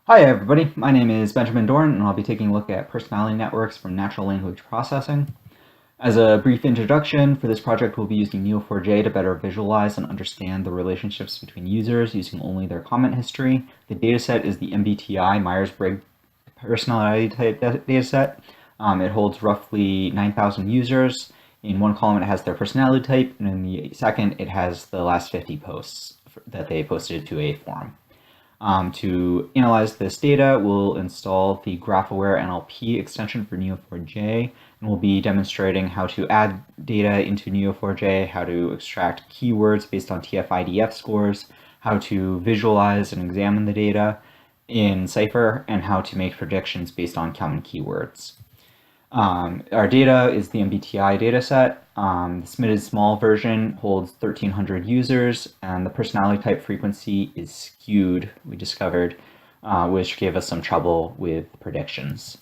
Hi everybody, my name is Benjamin Dorn and I'll be taking a look at personality networks from natural language processing. As a brief introduction, for this project we'll be using Neo4j to better visualize and understand the relationships between users using only their comment history. The dataset is the MBTI Myers-Briggs personality type dataset. It holds roughly 9,000 users. In one column it has their personality type, and in the second it has the last 50 posts that they posted to a forum. To analyze this data, we'll install the GraphAware NLP extension for Neo4j, and we'll be demonstrating how to add data into Neo4j, how to extract keywords based on TF-IDF scores, how to visualize and examine the data in Cypher, and how to make predictions based on common keywords. Our data is the MBTI dataset. The submitted small version holds 1,300 users, and the personality type frequency is skewed, we discovered, which gave us some trouble with predictions.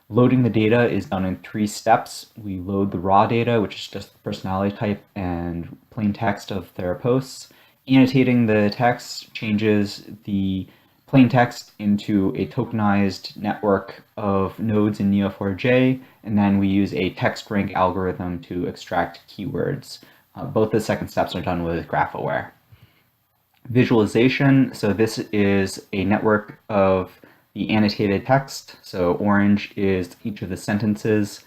Loading the data is done in 3 steps. We load the raw data, which is just the personality type and plain text of their posts. Annotating the text changes the plain text into a tokenized network of nodes in Neo4j, and then we use a text rank algorithm to extract keywords. Both the second steps are done with GraphAware. Visualization, so this is a network of the annotated text. So orange is each of the sentences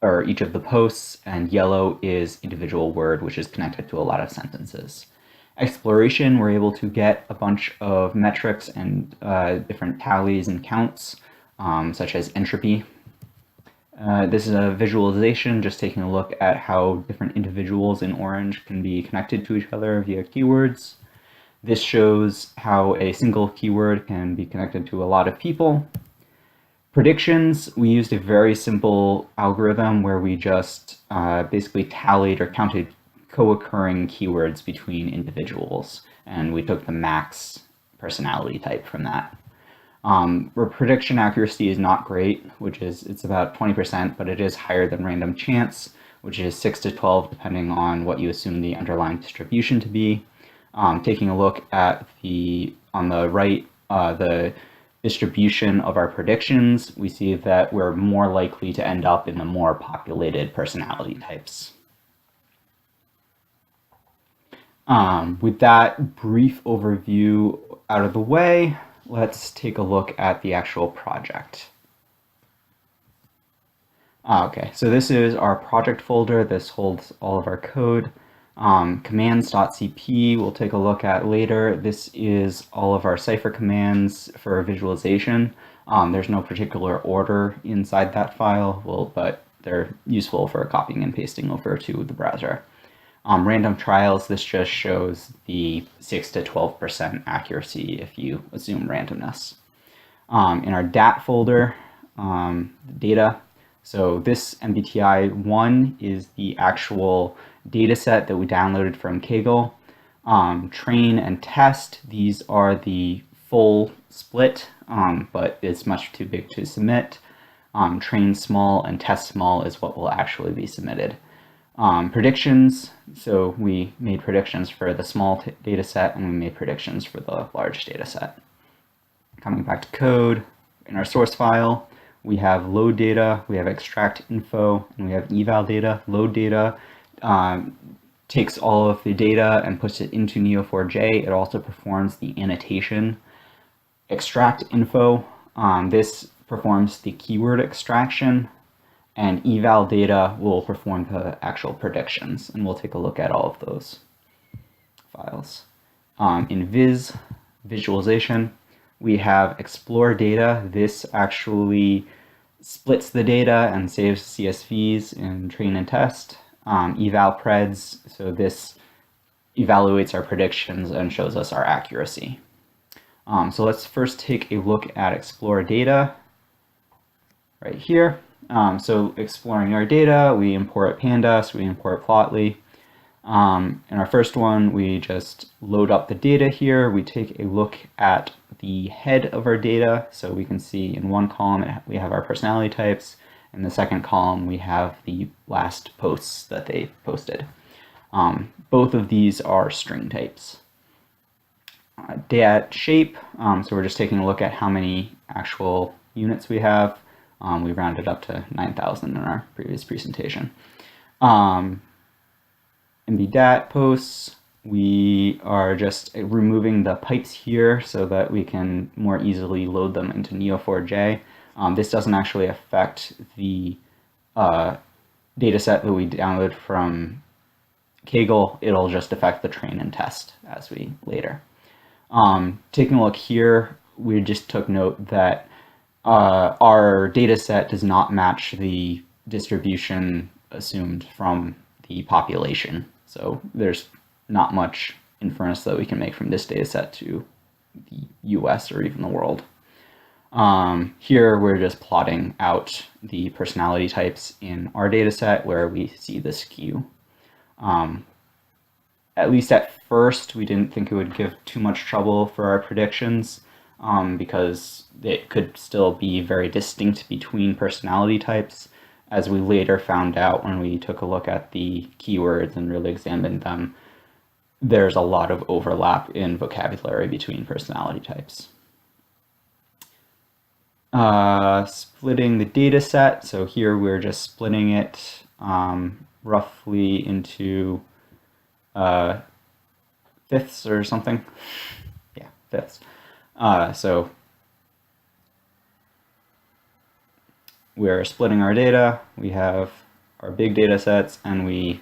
or each of the posts, and yellow is individual word, which is connected to a lot of sentences. Exploration, we're able to get a bunch of metrics and different tallies and counts, such as entropy. This is a visualization, just taking a look at how different individuals in orange can be connected to each other via keywords. This shows how a single keyword can be connected to a lot of people. Predictions, we used a very simple algorithm where we just basically tallied or counted co-occurring keywords between individuals, and we took the max personality type from that. Where prediction accuracy is not great, it's about 20%, but it is higher than random chance, which is 6 to 12 depending on what you assume the underlying distribution to be. Taking a look at on the right, the distribution of our predictions, we see that we're more likely to end up in the more populated personality types. With that brief overview out of the way, let's take a look at the actual project. Okay, so this is our project folder. This holds all of our code. Commands.cp we'll take a look at later. This is all of our Cypher commands for visualization. There's no particular order inside that file, but they're useful for copying and pasting over to the browser. Random trials, this just shows the 6 to 12% accuracy if you assume randomness. In our DAT folder, data, so this MBTI1 is the actual data set that we downloaded from Kaggle. Train and test, these are the full split, but it's much too big to submit. Train small and test small is what will actually be submitted. Predictions, so we made predictions for the small data set and we made predictions for the large data set. Coming back to code, in our source file, we have load data, we have extract info, and we have eval data. Load data takes all of the data and puts it into Neo4j. It also performs the annotation. Extract info, this performs the keyword extraction, and eval data will perform the actual predictions, and we'll take a look at all of those files. In visualization, we have explore data. This actually splits the data and saves CSVs in train and test. Eval preds, so this evaluates our predictions and shows us our accuracy. So let's first take a look at explore data right here. So exploring our data, we import pandas, we import plotly. In our first one, we just load up the data here. We take a look at the head of our data. So we can see in one column, we have our personality types. In the second column, we have the last posts that they posted. Both of these are string types. Dat shape, so we're just taking a look at how many actual units we have. We rounded up to 9,000 in our previous presentation. MBDAT posts, we are just removing the pipes here so that we can more easily load them into Neo4j. This doesn't actually affect the data set that we download from Kaggle. It'll just affect the train and test as we later. Taking a look here, we just took note that our data set does not match the distribution assumed from the population. So there's not much inference that we can make from this data set to the US or even the world. Here we're just plotting out the personality types in our data set where we see the skew. At least at first, we didn't think it would give too much trouble for our predictions because it could still be very distinct between personality types. As we later found out when we took a look at the keywords and really examined them, there's a lot of overlap in vocabulary between personality types. Splitting the data set. So here we're just splitting it roughly into fifths or something. Yeah, fifths. So we're splitting our data. We have our big data sets and we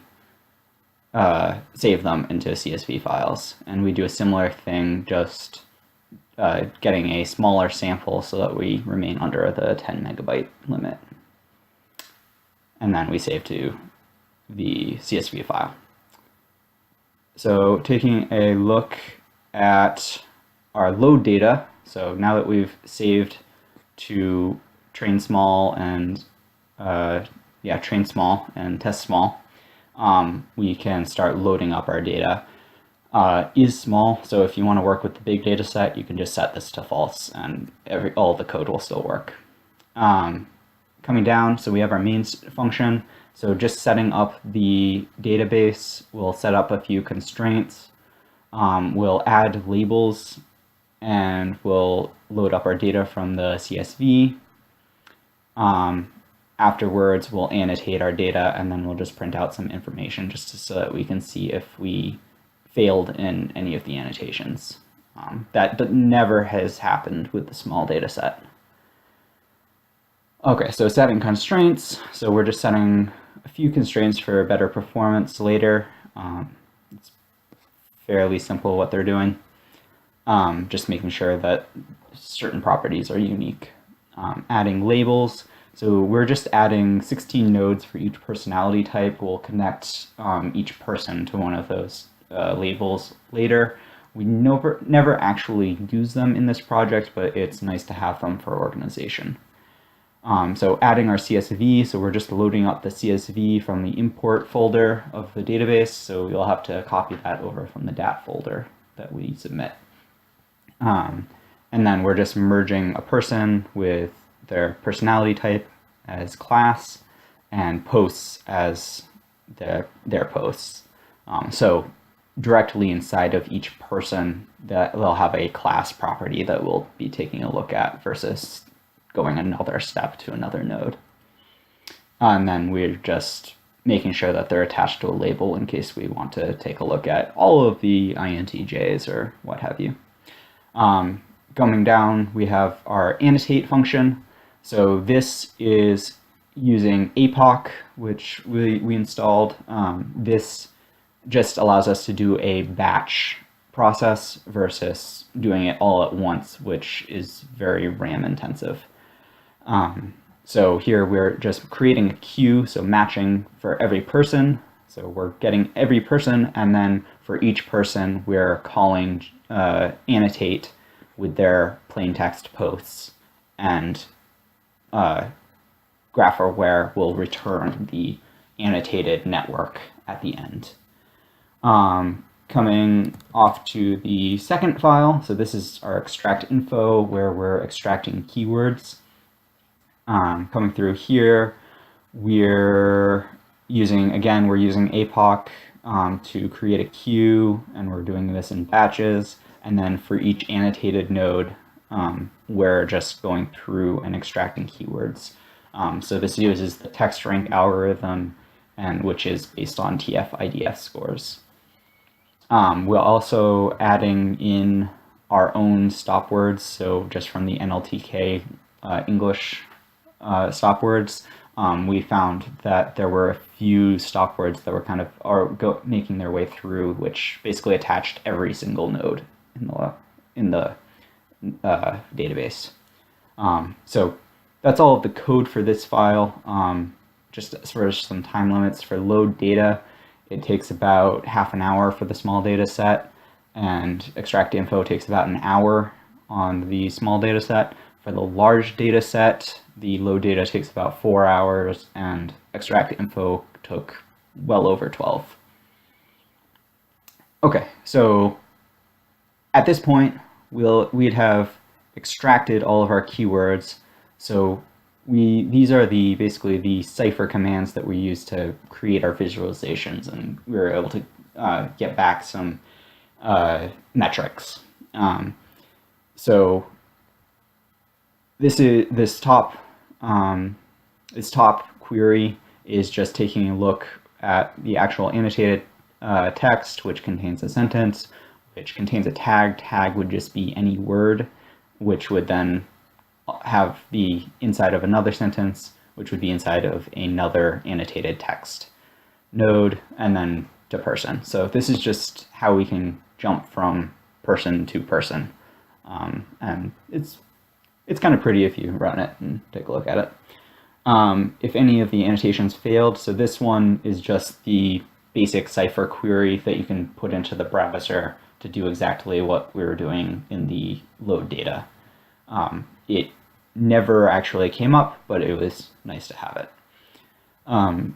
save them into CSV files. And we do a similar thing, just getting a smaller sample so that we remain under the 10 megabyte limit. And then we save to the CSV file. So taking a look at our load data, so now that we've saved to train small and train small and test small, we can start loading up our data. Is small, so if you want to work with the big data set, you can just set this to false and all the code will still work. Coming down, so we have our main function. So just setting up the database, we'll set up a few constraints. We'll add labels and we'll load up our data from the CSV. Afterwards, we'll annotate our data and then we'll just print out some information just so that we can see if we failed in any of the annotations. That never has happened with the small data set. Okay, so setting constraints. So we're just setting a few constraints for better performance later. It's fairly simple what they're doing. Just making sure that certain properties are unique. Adding labels. So we're just adding 16 nodes for each personality type. We'll connect each person to one of those labels later. We never actually use them in this project, but it's nice to have them for organization. So adding our CSV, so we're just loading up the CSV from the import folder of the database, so you'll have to copy that over from the DAT folder that we submit. And then we're just merging a person with their personality type as class and posts as their posts. So directly inside of each person, that they'll have a class property that we'll be taking a look at versus going another step to another node. And then we're just making sure that they're attached to a label in case we want to take a look at all of the INTJs or what have you. Coming down, we have our annotate function. So this is using APOC, which we installed. This just allows us to do a batch process versus doing it all at once, which is very RAM intensive. So here we're just creating a queue, so matching for every person. So we're getting every person, and then for each person, we're calling annotate with their plain text posts, and GraphRWare will return the annotated network at the end. Coming off to the second file, so this is our extract info where we're extracting keywords. Coming through here, we're using APOC to create a queue, and we're doing this in batches. And then for each annotated node, we're just going through and extracting keywords. So this uses the text rank algorithm, and which is based on TF-IDF scores. We're also adding in our own stop words, so just from the NLTK English stop words, we found that there were a few stop words that were kind of making their way through, which basically attached every single node in the database. So that's all of the code for this file. Just for some time limits for load data, it takes about half an hour for the small data set, and extract info takes about an hour on the small data set. For the large data set, the load data takes about 4 hours, and extract info took well over 12. Okay, so at this point, we'd have extracted all of our keywords. So these are basically the Cypher commands that we use to create our visualizations, and we were able to get back some metrics. So this top query is just taking a look at the actual annotated text, which contains a sentence, which contains a tag. Tag would just be any word, which would then have the inside of another sentence, which would be inside of another annotated text node, and then to person. So this is just how we can jump from person to person. And it's kind of pretty if you run it and take a look at it. If any of the annotations failed, so this one is just the basic Cypher query that you can put into the browser to do exactly what we were doing in the load data. It never actually came up, but it was nice to have it.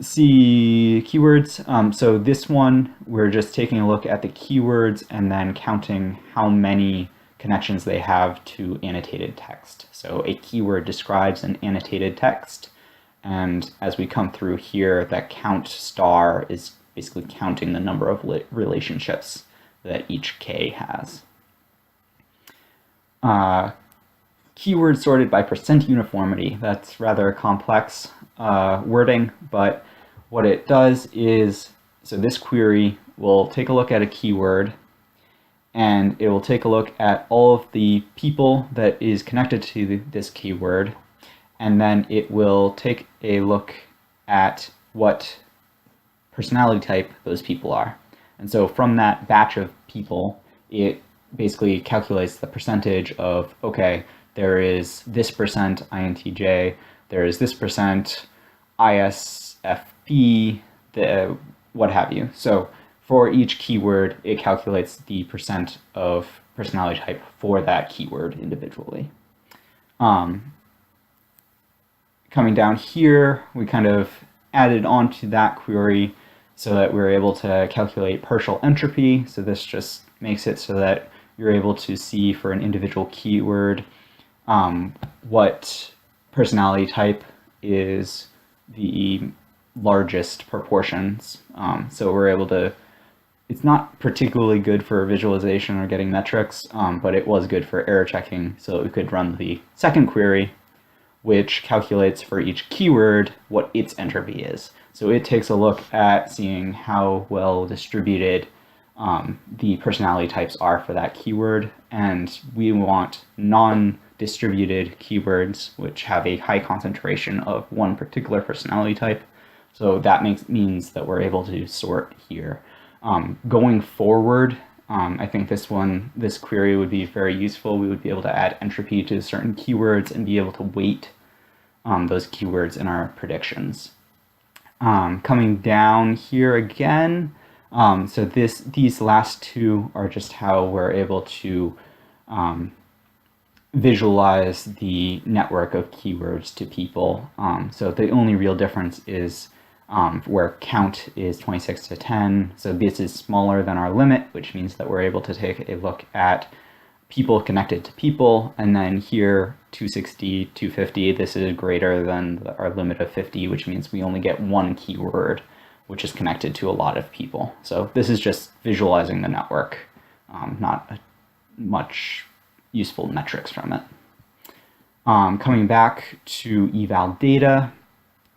See keywords. So this one, we're just taking a look at the keywords and then counting how many connections they have to annotated text. So a keyword describes an annotated text, and as we come through here, that count star is basically counting the number of relationships that each K has. Keyword sorted by percent uniformity. That's rather complex wording, but what it does is, so this query will take a look at a keyword, and it will take a look at all of the people that is connected to this keyword, and then it will take a look at what personality type those people are. And so from that batch of people, it basically calculates the percentage of, okay, there is this percent INTJ, there is this percent ISFP, what have you. So for each keyword, it calculates the percent of personality type for that keyword individually. Coming down here, we kind of added on to that query so that we're able to calculate partial entropy. So this just makes it so that you're able to see for an individual keyword what personality type is the largest proportions. So we're able to, it's not particularly good for visualization or getting metrics, but it was good for error checking, so that we could run the second query, which calculates for each keyword what its entropy is. So it takes a look at seeing how well distributed the personality types are for that keyword, and we want non-distributed keywords which have a high concentration of one particular personality type. So that means that we're able to sort here. Going forward, I think this query would be very useful. We would be able to add entropy to certain keywords and be able to weight those keywords in our predictions. Coming down here again, so these last two are just how we're able to visualize the network of keywords to people. So the only real difference is where count is 26 to 10. So this is smaller than our limit, which means that we're able to take a look at people connected to people. And then here, 260, 250, this is greater than our limit of 50, which means we only get one keyword, which is connected to a lot of people. So this is just visualizing the network, not much useful metrics from it. Coming back to eval data,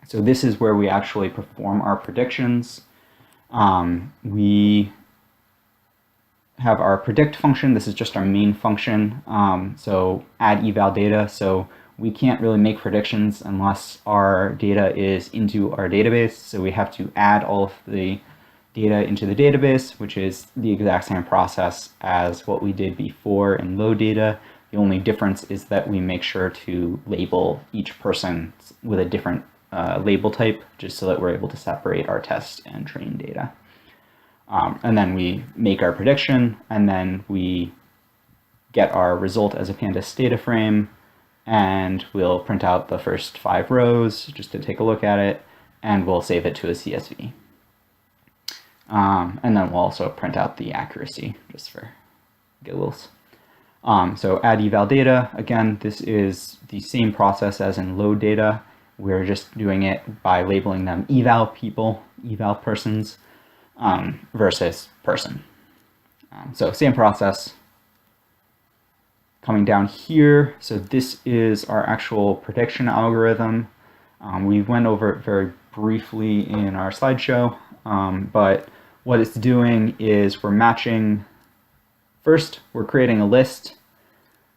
so this is where we actually perform our predictions. We have our predict function. This is just our main function. So add eval data. So we can't really make predictions unless our data is into our database. So we have to add all of the data into the database, which is the exact same process as what we did before in load data. The only difference is that we make sure to label each person with a different label type, just so that we're able to separate our test and train data. And then we make our prediction, and then we get our result as a pandas data frame, and we'll print out the first 5 rows just to take a look at it, and we'll save it to a CSV. And then we'll also print out the accuracy just for giggles. So add eval data, again, this is the same process as in load data. We're just doing it by labeling them eval people, eval persons, versus person. So same process. Coming down here, so this is our actual prediction algorithm. We went over it very briefly in our slideshow, but what it's doing is we're matching. First, we're creating a list.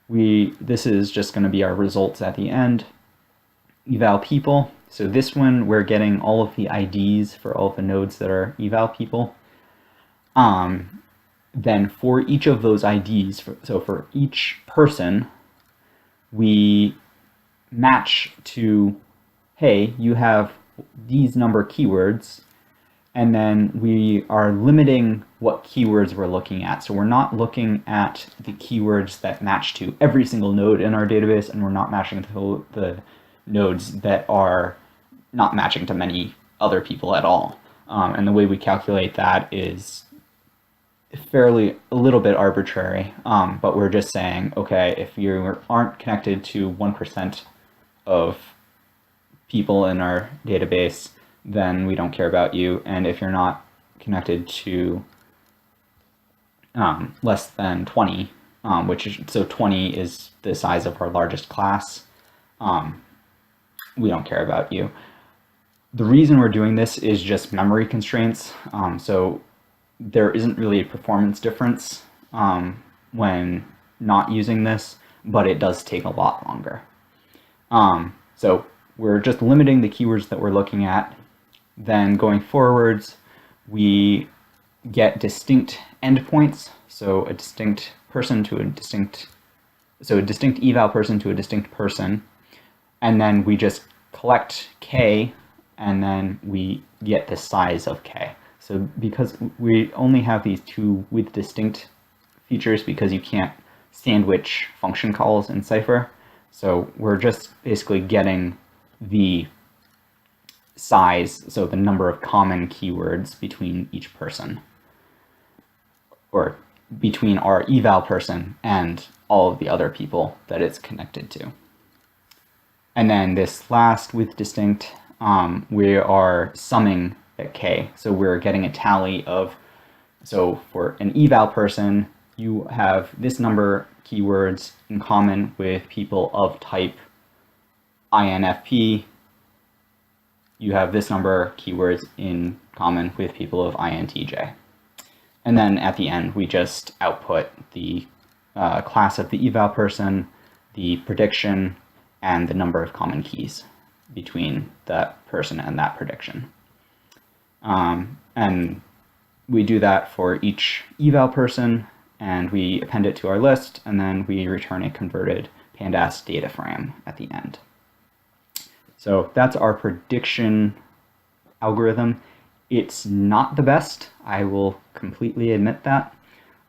This is just going to be our results at the end. Eval people. So this one, we're getting all of the IDs for all of the nodes that are eval people. Then for each of those IDs, so for each person, we match to, hey, you have these number of keywords, and then we are limiting what keywords we're looking at. So we're not looking at the keywords that match to every single node in our database, and we're not matching to the nodes that are not matching to many other people at all. And the way we calculate that is fairly a little bit arbitrary, but we're just saying, okay, if you aren't connected to 1% of people in our database, then we don't care about you. And if you're not connected to less than 20, which is, so 20 is the size of our largest class, we don't care about you. The reason we're doing this is just memory constraints. So there isn't really a performance difference when not using this, but it does take a lot longer. So we're just limiting the keywords that we're looking at. Then going forwards, we get distinct endpoints. So a distinct person to a distinct, so a distinct eval person to a distinct person. And then we just collect K, and then we get the size of K. So because we only have these two with distinct features because you can't sandwich function calls in Cypher. So we're just basically getting the size, so the number of common keywords between each person, or between our eval person and all of the other people that it's connected to. And then this last with distinct, we are summing at K. So we're getting a tally of, so for an eval person, you have this number keywords in common with people of type INFP. You have this number keywords in common with people of INTJ. And then at the end, we just output the class of the eval person, the prediction, and the number of common keys between that person and that prediction. And we do that for each eval person, and we append it to our list, and then we return a converted pandas data frame at the end. So that's our prediction algorithm. It's not the best, I will completely admit that,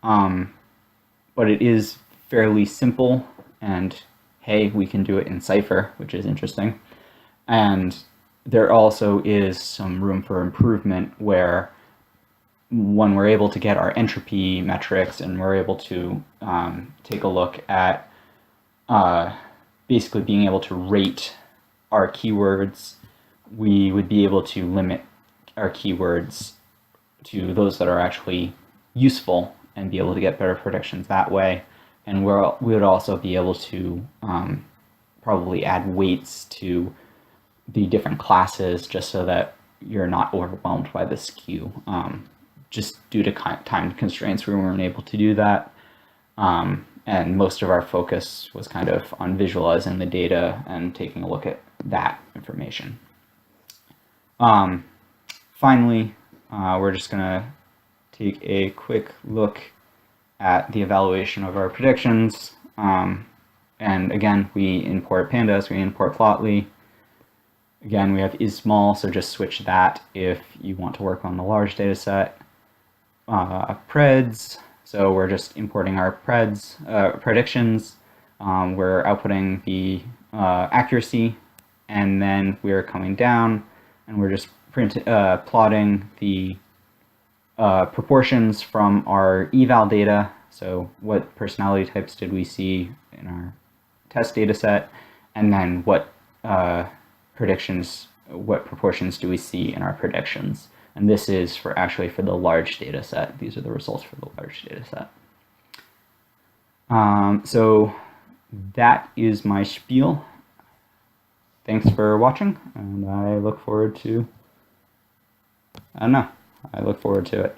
but it is fairly simple, and hey, we can do it in Cypher, which is interesting. And there also is some room for improvement where when we're able to get our entropy metrics and we're able to take a look at basically being able to rate our keywords, we would be able to limit our keywords to those that are actually useful and be able to get better predictions that way. And we would also be able to probably add weights to the different classes just so that you're not overwhelmed by the skew. Just due to time constraints, we weren't able to do that. And most of our focus was kind of on visualizing the data and taking a look at that information. Finally, we're just going to take a quick look at the evaluation of our predictions. And again, we import pandas, we import plotly. Again, we have is small, so just switch that if you want to work on the large data set. Preds, so we're just importing our predictions. We're outputting the accuracy, and then we're coming down and we're just plotting the proportions from our eval data. So what personality types did we see in our test data set, and then what proportions do we see in our predictions. And this is actually for the large data set. These are the results for the large data set. So that is my spiel. Thanks for watching, and I look forward to it.